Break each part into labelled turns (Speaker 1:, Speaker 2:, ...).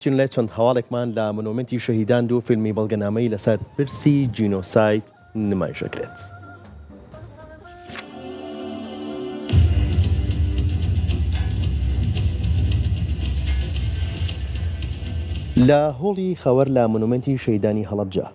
Speaker 1: چین لە چەند هەواڵێکمان لە مۆنومنتی شەهیدان و فیلمی بەڵگەنامەی لەسەر پرسی جینۆساید نمایشەکرێت. لە هۆڵی خەوەر لە مۆنومنتی شەهیدانی هەڵەبجە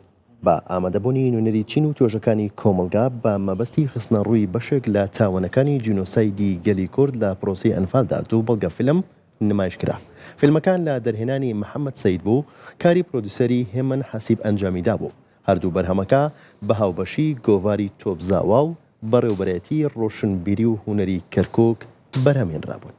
Speaker 1: بە ئامادەبوونی نوێنەری چین و تۆژەکانی کۆمەلگا بە مەبەستی خستنە ڕووی بەشێک لە تاوانەکانی جینۆسایدی گەلی کورد لە پرۆسی ئەنفالدا دوو بەڵگە فیلم نمایشکرا. فیلمەکان لە دەرهێنانی محەممەد سەید بوو، کاری پرۆدوسەری هێمن حەسیب ئەنجامیدا بوو. هەردوو بەرهەمەکە بە هاوبەشی گۆڤاری تۆپزاوا و بەڕێوەبەرەتی ڕۆشنبیری و هونەری کەرکک بەرهەمێنرابوون.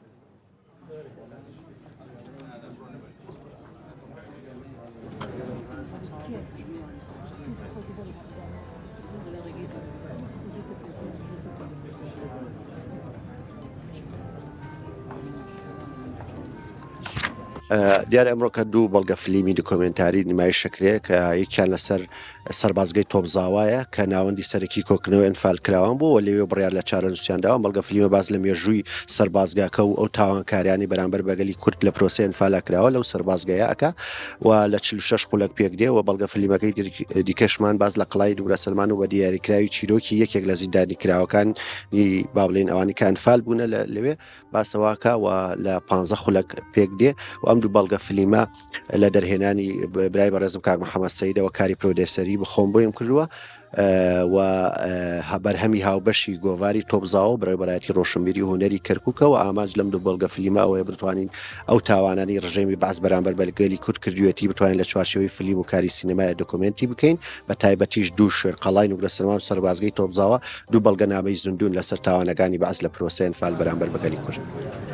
Speaker 2: دیارە ئەمڕۆ کە دوو بەڵگە فیلمی دکۆمنتاری نمایشەکرێت کە یەکیان لەسەر سەربازگەی تۆپزاوایە کە ناوەندی سەرەکی کۆکردنەوەی ئەنفال کراوان بوو و لەوێ بڕیار لە چارە نووسیانداوە. بەڵگە فیلمە باز لە مێژووی سەربازگاکە و ئەو تاوانکاریانی بەرامبەر بەگەلی کورد لە پرۆسی ئەنفالا کراوە لەو سەربازگایە ئەکا و لە 46 خولەک پێک دێ و بەڵگە فیلمەکەی دیکەشمان باز لە قەڵای دوورە سلمان و بە دیاریکراوی چیرۆکی یەکێک لە زیندانی کراوەکان با بڵێن ئەوانی کە ئەنفال بوونە لەوێ باسەواکە و لە 15 خولەک پێک دێ و ئەم دوو بەڵگە فیلمە لە دەرهێنانی برای بەڕێزم کاک محەممەد سەیدەوە کاری پرۆدێسەری بخۆم بۆیم کردووە و بەرهەمی هاوبەشی گۆڤاری تۆپزاوە و بەڕێوەبەرەتی ڕۆشنبیری و هونەری کەرکووکە و ئاماج لەم دوو بەڵگە فیلمە ئەوەیە بتوانین ئەو تاوانانی ڕژێمی باز بەرامبەر بەلگەلی کورد کردوێتی بتوانین لە چوارچێوەی فیلم و کاری سینەمای دۆکۆمنتی بکەین بە تایبەتیش دوو شێر قەڵای نوورە سلمان و سەربازگەی تۆپزاوە دوو بەڵگەنامەی زیندوون لەسەر تاوانەکانی باز لە پرۆسەی ئەنفال بەرامبەر بەگەلی کورد.